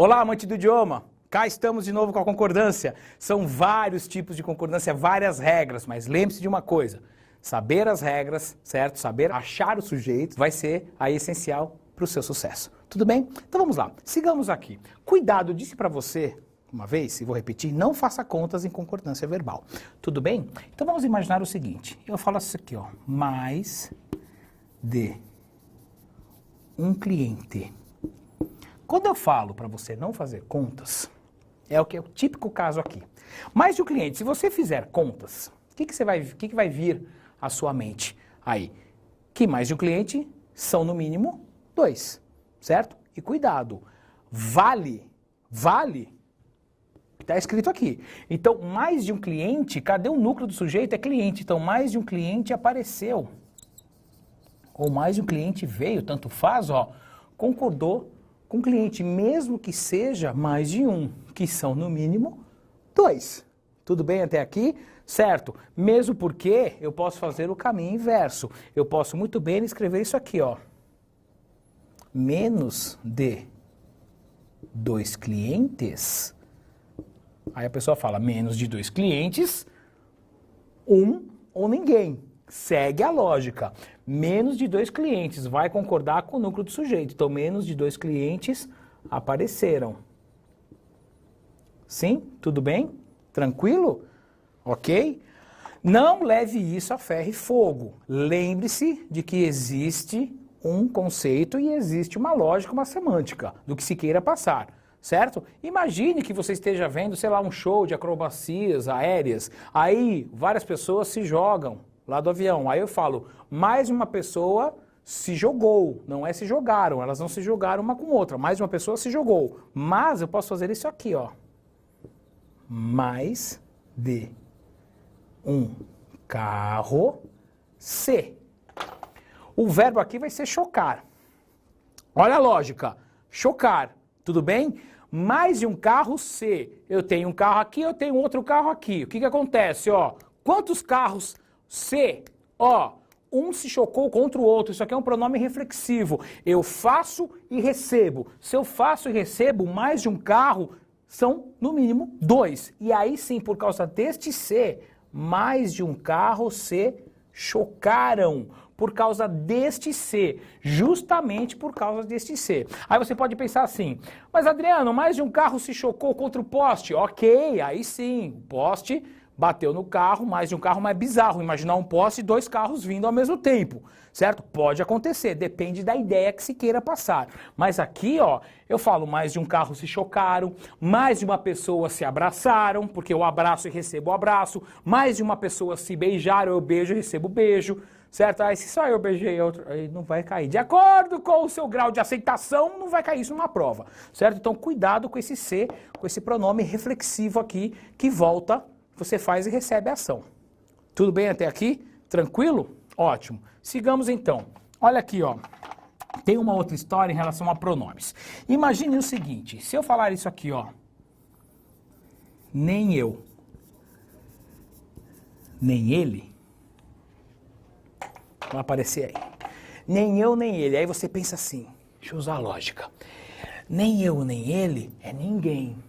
Olá, amante do idioma! Cá estamos de novo com a concordância. São vários tipos de concordância, várias regras, mas lembre-se de uma coisa. Saber as regras, certo? Saber achar o sujeito vai ser a essencial para o seu sucesso. Tudo bem? Então vamos lá. Sigamos aqui. Cuidado, eu disse para você uma vez, e vou repetir, não faça contas em concordância verbal. Tudo bem? Então vamos imaginar o seguinte. Eu falo isso aqui, ó. Mais de um cliente. Quando eu falo para você não fazer contas, é o típico caso aqui. Mais de um cliente, se você fizer contas, o que vai vir à sua mente aí? Que mais de um cliente são no mínimo 2, certo? E cuidado, vale, está escrito aqui. Então, mais de um cliente, cadê o núcleo do sujeito? É cliente, então mais de um cliente apareceu. Ou mais de um cliente veio, tanto faz, ó, concordou com o cliente, mesmo que seja mais de um, que são no mínimo 2. Tudo bem até aqui? Certo. Mesmo porque eu posso fazer o caminho inverso. Eu posso muito bem escrever isso aqui, ó. Menos de 2 clientes. Aí a pessoa fala, menos de 2 clientes, 1 ou ninguém. Segue a lógica. Menos de 2 clientes vai concordar com o núcleo do sujeito. Então, menos de 2 clientes apareceram. Sim? Tudo bem? Tranquilo? Ok? Não leve isso a ferro e fogo. Lembre-se de que existe um conceito e existe uma lógica, uma semântica do que se queira passar. Certo? Imagine que você esteja vendo, sei lá, um show de acrobacias aéreas. Aí, várias pessoas se jogam lá do avião. Aí eu falo, mais uma pessoa se jogou, não é se jogaram, elas não se jogaram uma com outra, mais uma pessoa se jogou. Mas eu posso fazer isso aqui, ó. Mais de um carro se. O verbo aqui vai ser chocar. Olha a lógica, chocar, tudo bem? Mais de um carro se. Eu tenho um carro aqui, eu tenho outro carro aqui. O que acontece, ó? Quantos carros se, ó, um se chocou contra o outro, isso aqui é um pronome reflexivo. Eu faço e recebo. Se eu faço e recebo mais de um carro, são no mínimo 2. E aí sim, por causa deste se, mais de um carro se chocaram. Por causa deste se, justamente por causa deste se. Aí você pode pensar assim, mas Adriano, mais de um carro se chocou contra o poste. Ok, aí sim, o poste bateu no carro, mais de um carro, mas é bizarro imaginar um poste e 2 carros vindo ao mesmo tempo, certo? Pode acontecer, depende da ideia que se queira passar. Mas aqui, ó, eu falo mais de um carro se chocaram, mais de uma pessoa se abraçaram, porque eu abraço e recebo o abraço, mais de uma pessoa se beijaram, eu beijo e recebo beijo, certo? Aí se só eu beijei outro, aí não vai cair. De acordo com o seu grau de aceitação, não vai cair isso numa prova, certo? Então cuidado com esse se, com esse pronome reflexivo aqui, que volta, você faz e recebe a ação. Tudo bem até aqui? Tranquilo? Ótimo. Sigamos então. Olha aqui, ó. Tem uma outra história em relação a pronomes. Imagine o seguinte, se eu falar isso aqui, ó. Nem eu, nem ele, vai aparecer aí. Nem eu, nem ele. Aí você pensa assim, deixa eu usar a lógica. Nem eu, nem ele é ninguém.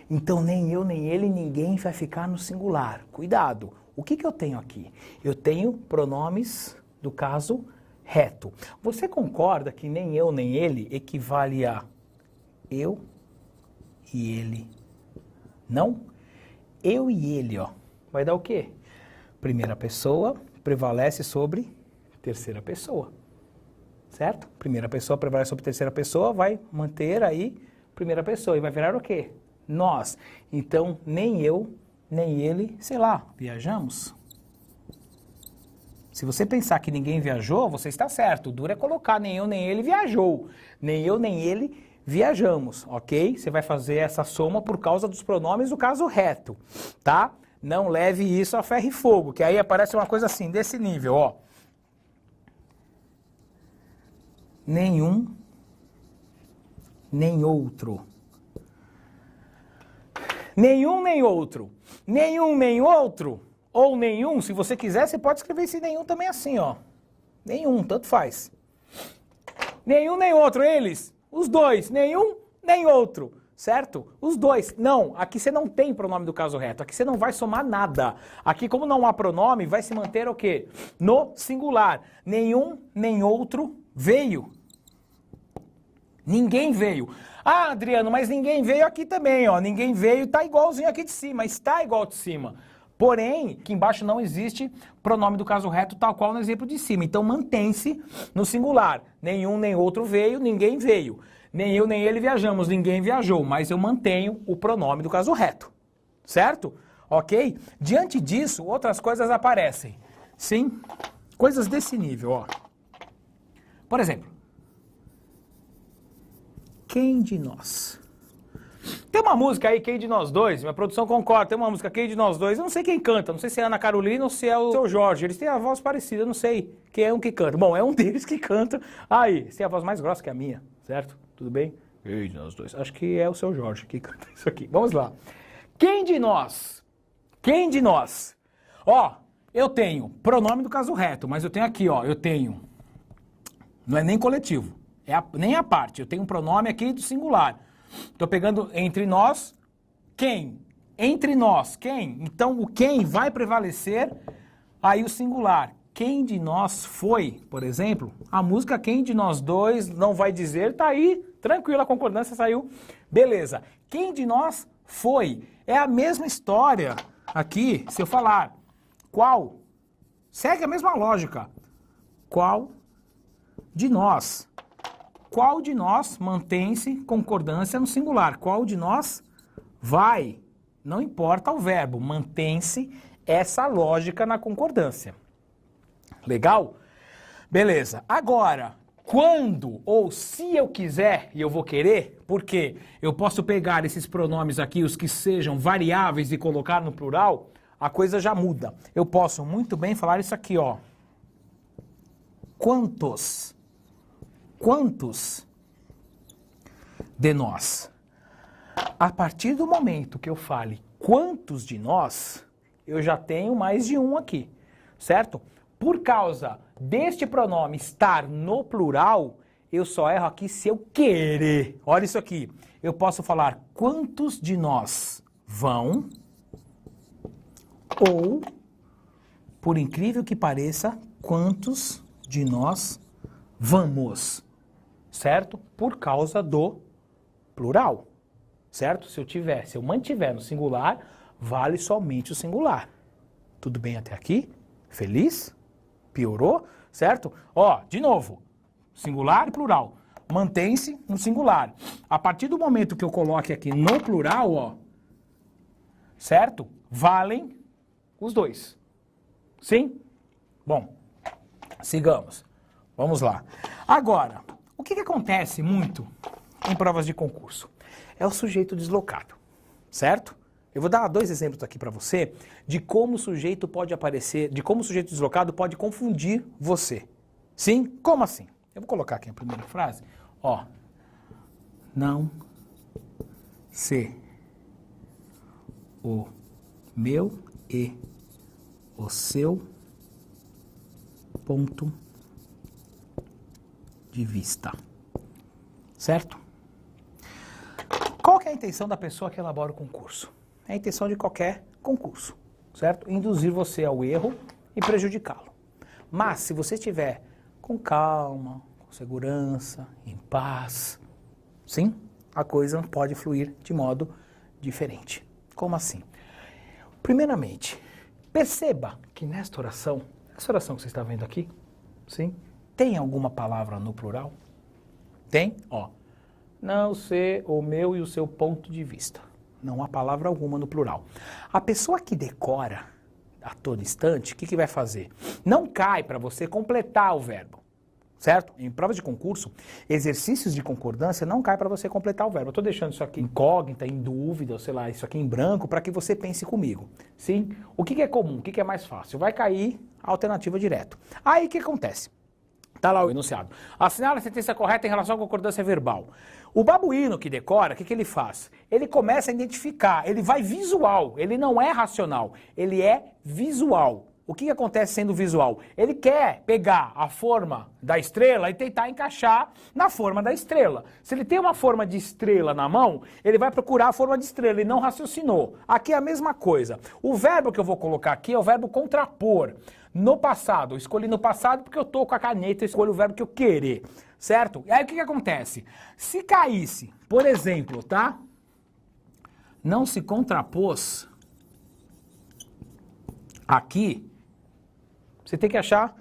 Então, nem eu, nem ele, ninguém vai ficar no singular. Cuidado. O que eu tenho aqui? Eu tenho pronomes do caso reto. Você concorda que nem eu, nem ele equivale a eu e ele? Não? Eu e ele, ó. Vai dar o quê? Primeira pessoa prevalece sobre terceira pessoa. Certo? Primeira pessoa prevalece sobre terceira pessoa, vai manter aí primeira pessoa. E vai virar o quê? Nós. Então, nem eu, nem ele, sei lá, viajamos? Se você pensar que ninguém viajou, você está certo. O duro é colocar nem eu, nem ele viajou. Nem eu, nem ele viajamos, ok? Você vai fazer essa soma por causa dos pronomes do caso reto, tá? Não leve isso a ferro e fogo, que aí aparece uma coisa assim, desse nível, ó. Nenhum, nem outro. Nenhum, nem outro. Nenhum, nem outro. Ou nenhum, se você quiser, você pode escrever esse nenhum também assim, ó. Nenhum, tanto faz. Nenhum, nem outro. Eles, os dois. Nenhum, nem outro. certo? Os dois. Não, aqui você não tem pronome do caso reto, aqui você não vai somar nada. Aqui, como não há pronome, vai se manter o quê? No singular. Nenhum, nem outro veio. Ninguém veio. Ah, Adriano, mas ninguém veio aqui também, ó. Ninguém veio, tá igualzinho aqui de cima, está igual de cima. Porém, aqui embaixo não existe pronome do caso reto tal qual no exemplo de cima. Então mantém-se no singular. Nenhum nem outro veio, ninguém veio. Nem eu nem ele viajamos, ninguém viajou. Mas eu mantenho o pronome do caso reto. Certo? Ok? Diante disso, outras coisas aparecem. Sim? Coisas desse nível, ó. Por exemplo, quem de nós? Tem uma música aí, Quem de Nós Dois, minha produção concorda, tem uma música Quem de Nós Dois, eu não sei quem canta, não sei se é a Ana Carolina ou se é o Seu Jorge, eles têm a voz parecida, eu não sei quem é um que canta. Bom, é um deles que canta, aí, eles têm a voz mais grossa que a minha, certo? Tudo bem? Quem de Nós Dois, acho que é o Seu Jorge que canta isso aqui, vamos lá. Quem de nós? Quem de nós? Ó, eu tenho pronome do caso reto, mas eu tenho aqui, ó, eu tenho, não é nem coletivo, nem a parte, eu tenho um pronome aqui do singular. Estou pegando entre nós, quem? Entre nós, quem? Então o quem vai prevalecer, aí o singular. Quem de nós foi, por exemplo, a música Quem de Nós Dois não vai dizer, tá aí, tranquilo, a concordância saiu, beleza. Quem de nós foi? É a mesma história aqui, se eu falar qual, segue a mesma lógica. Qual de nós? Qual de nós mantém-se concordância no singular? Qual de nós vai? Não importa o verbo, mantém-se essa lógica na concordância. Legal? Beleza. Agora, quando ou se eu quiser, e eu vou querer, porque eu posso pegar esses pronomes aqui, os que sejam variáveis e colocar no plural, a coisa já muda. Eu posso muito bem falar isso aqui, ó. Quantos? Quantos de nós? A partir do momento que eu fale quantos de nós, eu já tenho mais de um aqui, certo? Por causa deste pronome estar no plural, eu só erro aqui se eu querer. Olha isso aqui. Eu posso falar quantos de nós vão, ou, por incrível que pareça, quantos de nós vamos. Certo? Por causa do plural, certo? Se eu mantiver no singular, vale somente o singular. Tudo bem até aqui? Feliz? Piorou? Certo? Ó, de novo, singular e plural. Mantém-se no singular. A partir do momento que eu coloque aqui no plural, ó, certo? Valem os dois. Sim? Bom, sigamos. Vamos lá. Agora, o que acontece muito em provas de concurso? É o sujeito deslocado, certo? Eu vou dar dois exemplos aqui para você de como o sujeito pode aparecer, de como o sujeito deslocado pode confundir você. Sim? Como assim? Eu vou colocar aqui a primeira frase. Ó, não se o meu e o seu ponto de vista. Certo? Qual que é a intenção da pessoa que elabora o concurso? É a intenção de qualquer concurso, certo? Induzir você ao erro e prejudicá-lo. Mas se você estiver com calma, com segurança, em paz, sim, a coisa pode fluir de modo diferente. Como assim? Primeiramente, perceba que nesta oração, essa oração que você está vendo aqui, sim, tem alguma palavra no plural? Tem? Ó, não sei o meu e o seu ponto de vista. Não há palavra alguma no plural. A pessoa que decora a todo instante, o que vai fazer? Não cai para você completar o verbo, certo? Em provas de concurso, exercícios de concordância não cai para você completar o verbo. Eu estou deixando isso aqui incógnita, em dúvida, ou sei lá, isso aqui em branco, para que você pense comigo. Sim? O que é comum? O que é mais fácil? Vai cair a alternativa direto. Aí o que acontece? Está lá o enunciado. Assinar a sentença correta em relação à concordância verbal. O babuíno que decora, o que ele faz? Ele começa a identificar, ele vai visual, ele não é racional, ele é visual, o que acontece sendo visual? Ele quer pegar a forma da estrela e tentar encaixar na forma da estrela. Se ele tem uma forma de estrela na mão, ele vai procurar a forma de estrela e não raciocinou. Aqui é a mesma coisa. O verbo que eu vou colocar aqui é o verbo contrapor. No passado, eu escolhi no passado porque eu estou com a caneta, eu escolho o verbo que eu querer, certo? E aí o que acontece? Se caísse, por exemplo, tá? Não se contrapôs aqui, você tem que achar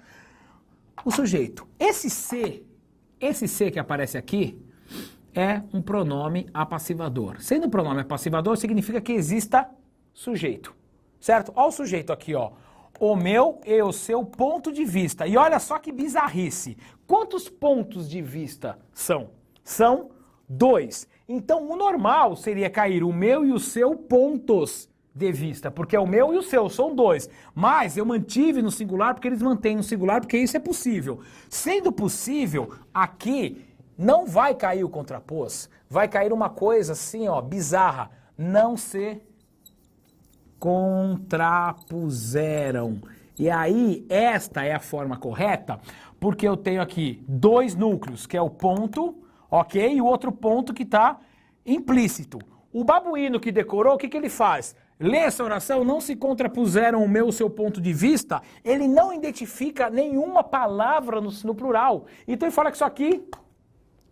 o sujeito. Esse C que aparece aqui é um pronome apassivador. Sendo um pronome apassivador, significa que exista sujeito, certo? Olha o sujeito aqui, ó. O meu e o seu ponto de vista. E olha só que bizarrice. Quantos pontos de vista são? São 2. Então, o normal seria cair o meu e o seu pontos de vista, porque é o meu e o seu, são 2. Mas eu mantive no singular porque eles mantêm no singular, porque isso é possível. Sendo possível, aqui não vai cair o contrapôs, vai cair uma coisa assim, ó, bizarra. Não se contrapuseram. E aí, esta é a forma correta, porque eu tenho aqui 2 núcleos, que é o ponto, ok? E o outro ponto que está implícito. O babuíno que decorou, o que ele faz? Lê essa oração, não se contrapuseram o meu, o seu ponto de vista, ele não identifica nenhuma palavra no plural. Então ele fala que isso aqui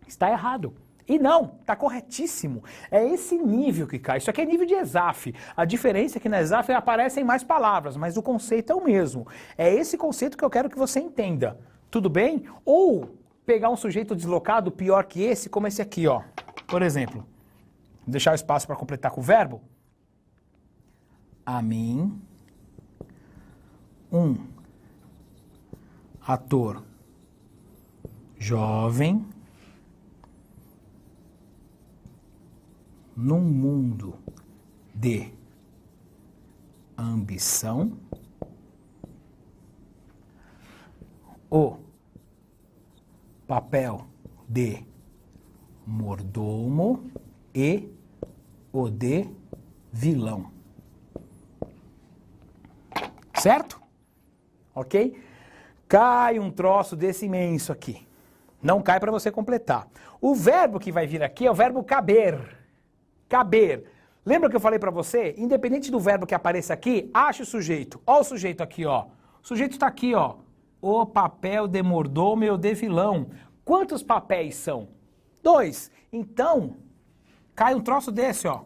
está errado. E não, está corretíssimo. É esse nível que cai. Isso aqui é nível de ESAF. A diferença é que na ESAF aparecem mais palavras, mas o conceito é o mesmo. É esse conceito que eu quero que você entenda. Tudo bem? Ou pegar um sujeito deslocado pior que esse, como esse aqui, ó. Por exemplo, deixar o espaço para completar com o verbo. A mim, um ator jovem num mundo de ambição, o papel de mordomo e o de vilão. Certo? Ok? Cai um troço desse imenso aqui. Não cai para você completar. O verbo que vai vir aqui é o verbo caber. Caber. Lembra que eu falei para você? Independente do verbo que apareça aqui, ache o sujeito. Olha o sujeito aqui, ó. O sujeito está aqui, ó. O papel de mordomo e o de vilão. Quantos papéis são? 2. Então, cai um troço desse, ó.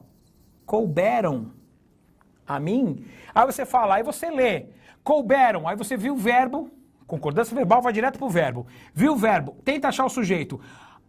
Couberam a mim. Aí você fala, aí você lê. Couberam. Aí você viu o verbo. Concordância verbal vai direto pro verbo. Viu o verbo. Tenta achar o sujeito.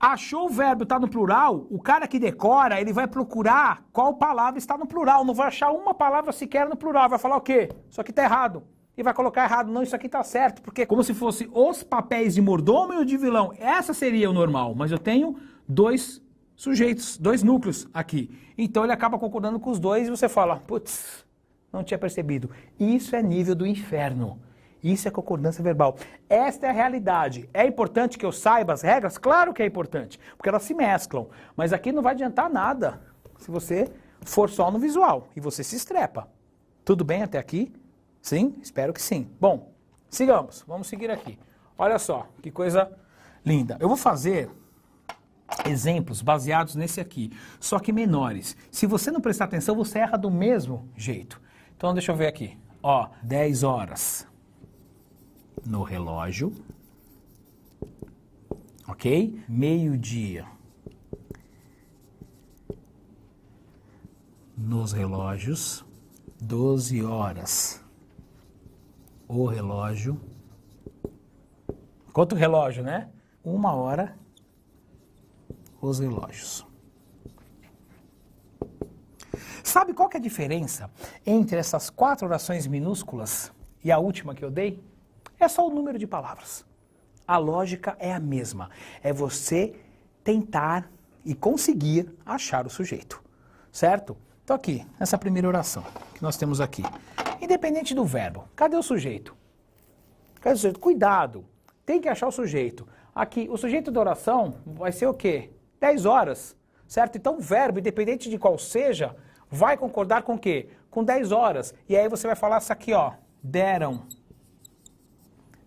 Achou o verbo, está no plural, o cara que decora, ele vai procurar qual palavra está no plural. Não vai achar uma palavra sequer no plural. Vai falar o quê? Isso aqui está errado. E vai colocar errado. Não, isso aqui está certo. Porque como se fosse os papéis de mordomo e o de vilão. Essa seria o normal. Mas eu tenho 2 sujeitos, 2 núcleos aqui. Então ele acaba concordando com os 2 e você fala, putz, não tinha percebido. Isso é nível do inferno. Isso é concordância verbal. Esta é a realidade. É importante que eu saiba as regras? Claro que é importante, porque elas se mesclam. Mas aqui não vai adiantar nada se você for só no visual e você se estrepa. Tudo bem até aqui? Sim? Espero que sim. Bom, sigamos. Vamos seguir aqui. Olha só, que coisa linda. Eu vou fazer exemplos baseados nesse aqui, só que menores. Se você não prestar atenção, você erra do mesmo jeito. Então deixa eu ver aqui. Ó, 10 horas no relógio, ok? Meio-dia nos relógios, 12 horas o relógio. Quanto relógio, né? 1 hora os relógios. Sabe qual que é a diferença entre essas 4 orações minúsculas e a última que eu dei? É só o número de palavras. A lógica é a mesma. É você tentar e conseguir achar o sujeito. Certo? Então aqui, nessa primeira oração que nós temos aqui. Independente do verbo, cadê o sujeito? Cadê o sujeito? Cuidado, tem que achar o sujeito. Aqui, o sujeito da oração vai ser o quê? 10 horas, certo? Então o verbo, independente de qual seja, vai concordar com o quê? Com 10 horas. E aí você vai falar isso aqui, ó. Deram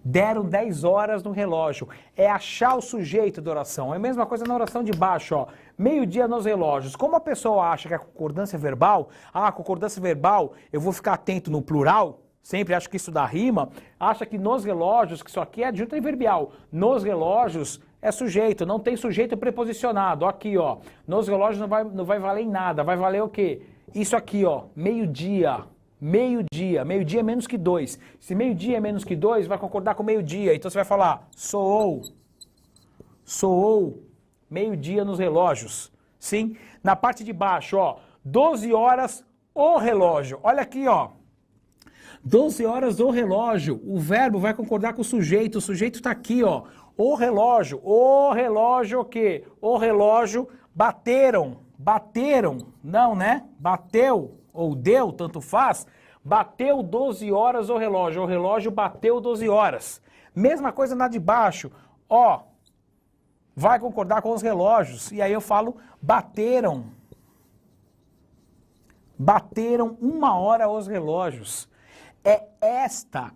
Deram 10 horas no relógio. É achar o sujeito da oração. É a mesma coisa na oração de baixo, ó. Meio-dia nos relógios. Como a pessoa acha que é concordância verbal, concordância verbal, eu vou ficar atento no plural, sempre acho que isso dá rima, acha que nos relógios, que isso aqui é adjunto adverbial. Nos relógios é sujeito, não tem sujeito preposicionado. Aqui, ó. Nos relógios não vai valer em nada. Vai valer o quê? Isso aqui, ó. Meio-dia. Meio-dia. Meio-dia é menos que 2. Se meio-dia é menos que 2, vai concordar com meio-dia. Então você vai falar, soou. Soou. Meio-dia nos relógios. Sim? Na parte de baixo, ó. 12 horas o relógio. Olha aqui, ó. 12 horas o relógio. O verbo vai concordar com o sujeito. O sujeito está aqui, ó. O relógio. O relógio o quê? O relógio bateram. Bateram. Não, né? Bateu. Ou deu, tanto faz, bateu 12 horas o relógio bateu 12 horas. Mesma coisa na de baixo, ó, vai concordar com os relógios, e aí eu falo, bateram 1 hora os relógios. Esta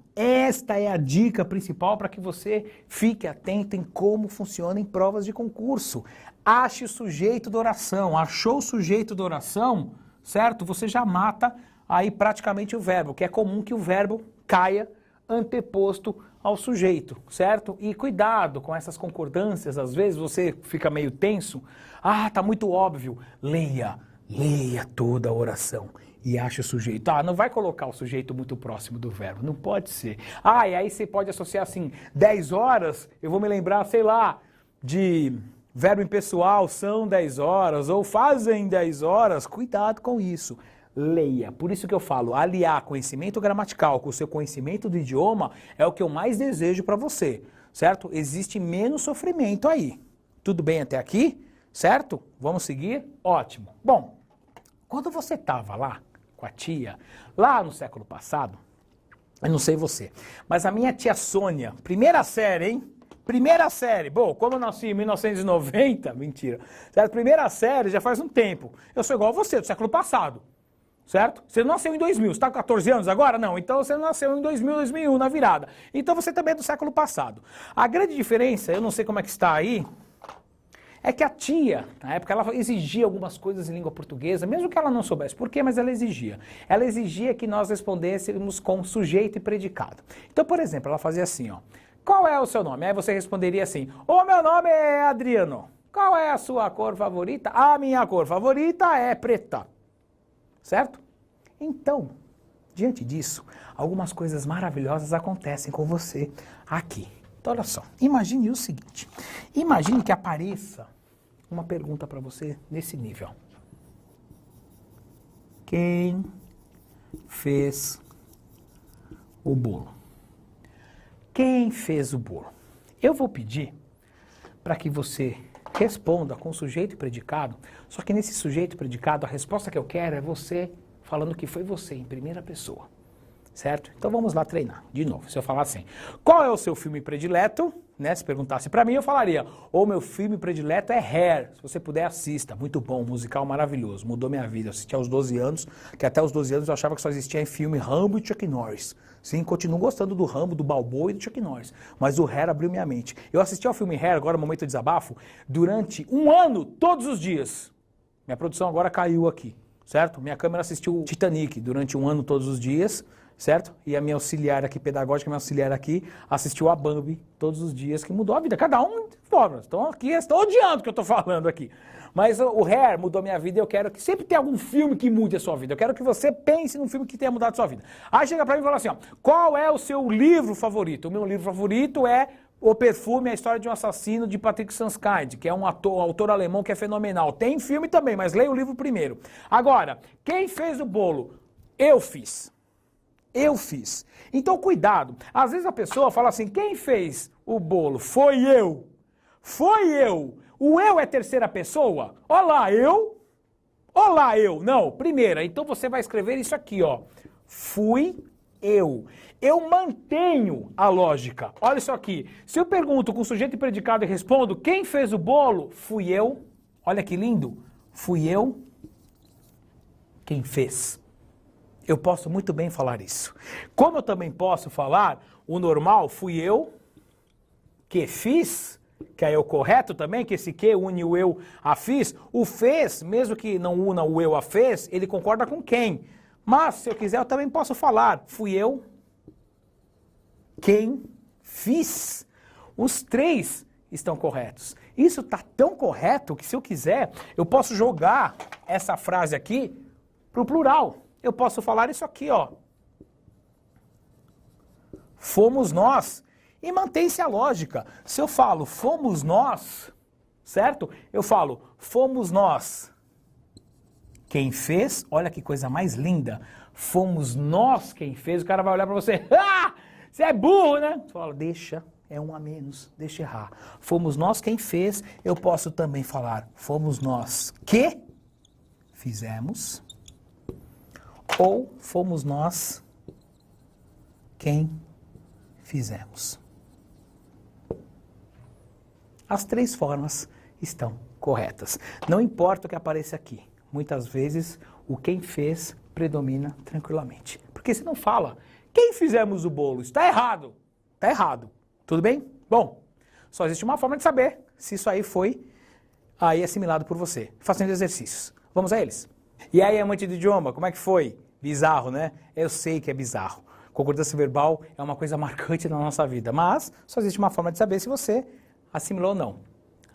é a dica principal para que você fique atento em como funciona em provas de concurso. Ache o sujeito da oração, achou o sujeito da oração, certo? Você já mata aí praticamente o verbo, que é comum que o verbo caia anteposto ao sujeito, certo? E cuidado com essas concordâncias, às vezes você fica meio tenso. Tá muito óbvio. Leia toda a oração e ache o sujeito. Não vai colocar o sujeito muito próximo do verbo, não pode ser. E aí você pode associar assim, 10 horas, eu vou me lembrar, sei lá, de verbo impessoal, são 10 horas, ou fazem 10 horas, cuidado com isso. Leia. Por isso que eu falo, aliar conhecimento gramatical com o seu conhecimento do idioma é o que eu mais desejo para você, certo? Existe menos sofrimento aí. Tudo bem até aqui? Certo? Vamos seguir? Ótimo. Bom, quando você estava lá com a tia, lá no século passado, eu não sei você, mas a minha tia Sônia, primeira série, hein? Primeira série, como eu nasci em 1990, mentira, certo? Primeira série já faz um tempo. Eu sou igual a você, do século passado, certo? Você não nasceu em 2000, você está com 14 anos agora? Não, então você nasceu em 2000, 2001, na virada. Então você também é do século passado. A grande diferença, eu não sei como é que está aí, é que a tia, na época, ela exigia algumas coisas em língua portuguesa, mesmo que ela não soubesse por quê, mas ela exigia. Ela exigia que nós respondêssemos com sujeito e predicado. Então, por exemplo, ela fazia assim, ó. Qual é o seu nome? Aí você responderia assim, meu nome é Adriano. Qual é a sua cor favorita? A minha cor favorita é preta. Certo? Então, diante disso, algumas coisas maravilhosas acontecem com você aqui. Então, olha só, imagine o seguinte. Imagine que apareça uma pergunta para você nesse nível. Quem fez o bolo? Quem fez o bolo? Eu vou pedir para que você responda com sujeito e predicado, só que nesse sujeito e predicado, a resposta que eu quero é você falando que foi você, em primeira pessoa, certo? Então vamos lá treinar, de novo. Se eu falar assim, qual é o seu filme predileto? Né? Se perguntasse para mim, eu falaria, meu filme predileto é Hair, se você puder assista, muito bom, musical maravilhoso, mudou minha vida, eu assisti aos 12 anos, que até os 12 anos eu achava que só existia em filme Rambo e Chuck Norris. Sim, continuo gostando do Rambo, do Balboa e do Chuck Norris, mas o Hair abriu minha mente. Eu assisti ao filme Hair, agora momento de desabafo, durante 1 ano, todos os dias. Minha produção agora caiu aqui, certo? Minha câmera assistiu Titanic durante 1 ano, todos os dias, certo? E a minha auxiliar aqui, pedagógica, minha auxiliar aqui, assistiu a Bambi todos os dias, que mudou a vida. Cada um de forma. Então aqui, estou odiando o que eu estou falando aqui. Mas o Hair mudou a minha vida e eu quero que sempre tenha algum filme que mude a sua vida. Eu quero que você pense num filme que tenha mudado a sua vida. Aí chega pra mim e fala assim, qual é o seu livro favorito? O meu livro favorito é O Perfume, a História de um Assassino, de Patrick Sunskind, que é um autor alemão que é fenomenal. Tem filme também, mas leia o livro primeiro. Agora, quem fez o bolo? Eu fiz. Eu fiz. Então, cuidado. Às vezes a pessoa fala assim, quem fez o bolo? Foi eu. Foi eu. O eu é terceira pessoa? Olá, eu. Olá, eu. Não, primeira. Então você vai escrever isso aqui, ó. Fui eu. Eu mantenho a lógica. Olha isso aqui. Se eu pergunto com sujeito e predicado e respondo, quem fez o bolo? Fui eu. Olha que lindo. Fui eu. Quem fez? Eu posso muito bem falar isso. Como eu também posso falar, o normal fui eu que fiz, que é o correto também, que esse que une o eu a fiz. O fez, mesmo que não una o eu a fez, ele concorda com quem? Mas, se eu quiser, eu também posso falar, fui eu quem fiz. Os três estão corretos. Isso está tão correto que, se eu quiser, eu posso jogar essa frase aqui para o plural. Eu posso falar isso aqui, ó. Fomos nós. E mantém-se a lógica. Se eu falo fomos nós, certo? Eu falo fomos nós. Quem fez, olha que coisa mais linda. Fomos nós quem fez. O cara vai olhar para você. Ah! Você é burro, né? Você fala, deixa, é um a menos, deixa errar. Fomos nós quem fez. Eu posso também falar fomos nós que fizemos. Ou fomos nós quem fizemos. As três formas estão corretas. Não importa o que apareça aqui. Muitas vezes o quem fez predomina tranquilamente. Porque você não fala, quem fizemos o bolo? Está errado. Está errado. Tudo bem? Bom, só existe uma forma de saber se isso aí foi assimilado por você. Fazendo exercícios. Vamos a eles. E aí, amante do idioma, como é que foi? Bizarro, né? Eu sei que é bizarro. Concordância verbal é uma coisa marcante na nossa vida, mas só existe uma forma de saber se você assimilou ou não.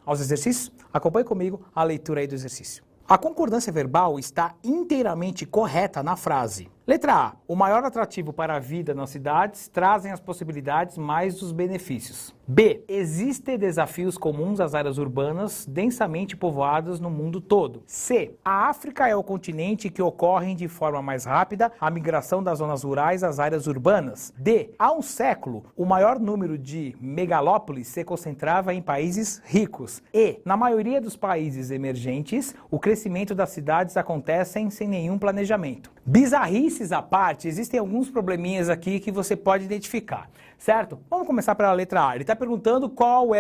Aos exercícios, acompanhe comigo a leitura aí do exercício. A concordância verbal está inteiramente correta na frase. Letra A. O maior atrativo para a vida nas cidades trazem as possibilidades mais os benefícios. B. Existem desafios comuns às áreas urbanas densamente povoadas no mundo todo. C. A África é o continente que ocorre de forma mais rápida a migração das zonas rurais às áreas urbanas. D. Há um século, o maior número de megalópolis se concentrava em países ricos. E. Na maioria dos países emergentes, o crescimento das cidades acontece sem nenhum planejamento. Bizarrices à parte, existem alguns probleminhas aqui que você pode identificar, certo? Vamos começar pela letra A. Ele está perguntando qual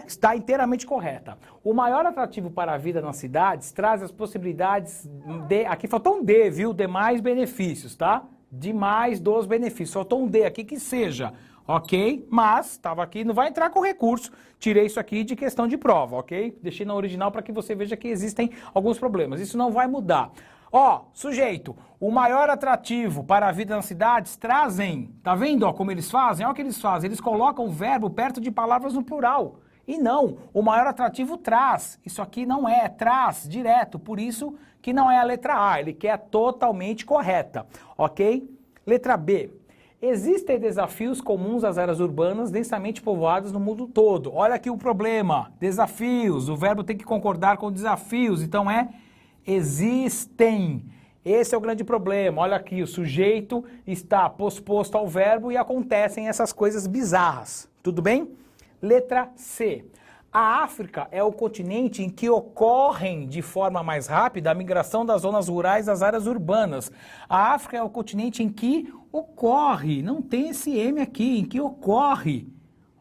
está inteiramente correta. O maior atrativo para a vida nas cidades traz as possibilidades de... Aqui faltou um D, viu? De mais benefícios, tá? De mais dos benefícios. Faltou um D aqui que seja, ok? Mas, estava aqui, não vai entrar com recurso. Tirei isso aqui de questão de prova, ok? Deixei na original para que você veja que existem alguns problemas. Isso não vai mudar. Ó, sujeito, o maior atrativo para a vida nas cidades trazem, tá vendo ó, como eles fazem? Olha o que eles fazem, eles colocam o verbo perto de palavras no plural. E não, o maior atrativo traz, isso aqui não é, traz direto, por isso que não é a letra A, ele quer totalmente correta, ok? Letra B. Existem desafios comuns às áreas urbanas densamente povoadas no mundo todo. Olha aqui o problema, desafios, o verbo tem que concordar com desafios, então existem. Esse é o grande problema. Olha aqui, o sujeito está posposto ao verbo e acontecem essas coisas bizarras. Tudo bem? Letra C. A África é o continente em que ocorrem de forma mais rápida a migração das zonas rurais às áreas urbanas. A África é o continente em que ocorre, não tem esse M aqui, em que ocorre.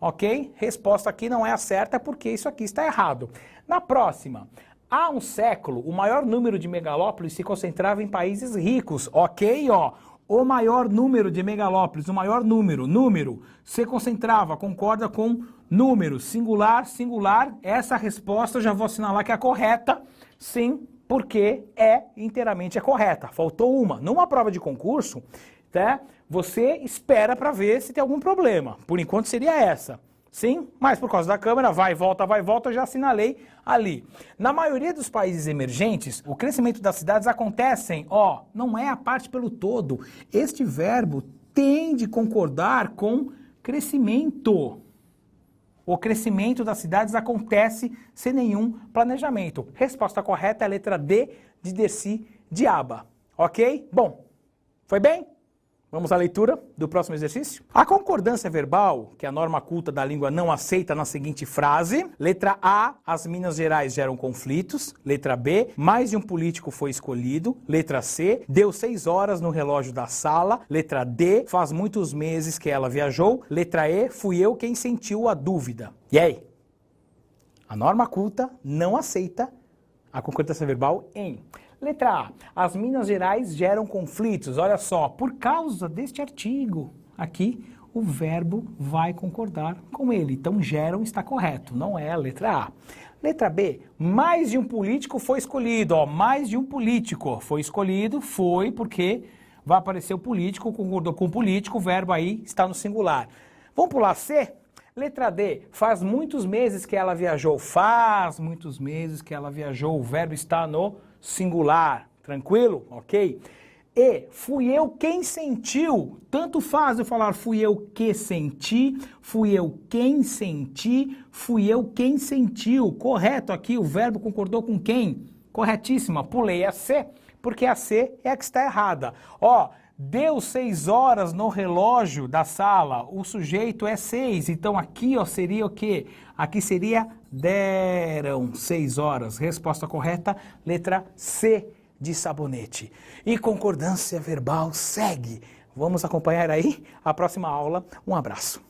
Ok? Resposta aqui não é a certa porque isso aqui está errado. Na próxima. Há um século, o maior número de megalópolis se concentrava em países ricos, ok? Ó, o maior número de megalópolis, o maior número, se concentrava, concorda com número, singular, essa resposta eu já vou assinalar que é correta, sim, porque inteiramente é correta. Faltou uma. Numa prova de concurso, né, você espera para ver se tem algum problema. Por enquanto seria essa. Sim, mas por causa da câmera, vai e volta, eu já assinalei ali. Na maioria dos países emergentes, o crescimento das cidades acontecem, não é a parte pelo todo. Este verbo tem de concordar com crescimento. O crescimento das cidades acontece sem nenhum planejamento. Resposta correta é a letra D de Dercy de Aba. Ok? Bom, foi bem? Vamos à leitura do próximo exercício? A concordância verbal, que a norma culta da língua não aceita na seguinte frase. Letra A, as Minas Gerais geram conflitos. Letra B, mais de um político foi escolhido. Letra C, deu 6 horas no relógio da sala. Letra D, faz muitos meses que ela viajou. Letra E, fui eu quem sentiu a dúvida. E aí? A norma culta não aceita a concordância verbal em Letra A. As Minas Gerais geram conflitos. Olha só, por causa deste artigo aqui, o verbo vai concordar com ele. Então, geram está correto, não é a letra A. Letra B, mais de um político foi escolhido. Ó, mais de um político foi escolhido, foi porque vai aparecer o político, concordou com o político, o verbo aí está no singular. Vamos pular C? Letra D, faz muitos meses que ela viajou. Faz muitos meses que ela viajou, o verbo está no singular. Tranquilo? Ok? E, fui eu quem sentiu. Tanto faz eu falar fui eu que senti, fui eu quem senti, fui eu quem sentiu. Correto aqui, o verbo concordou com quem? Corretíssima. Pulei a C, porque a C é a que está errada. Ó, deu 6 horas no relógio da sala, o sujeito é 6, então aqui ó, seria o quê? Aqui seria deram 6 horas. Resposta correta, letra C de sabonete. E concordância verbal segue. Vamos acompanhar aí a próxima aula. Um abraço.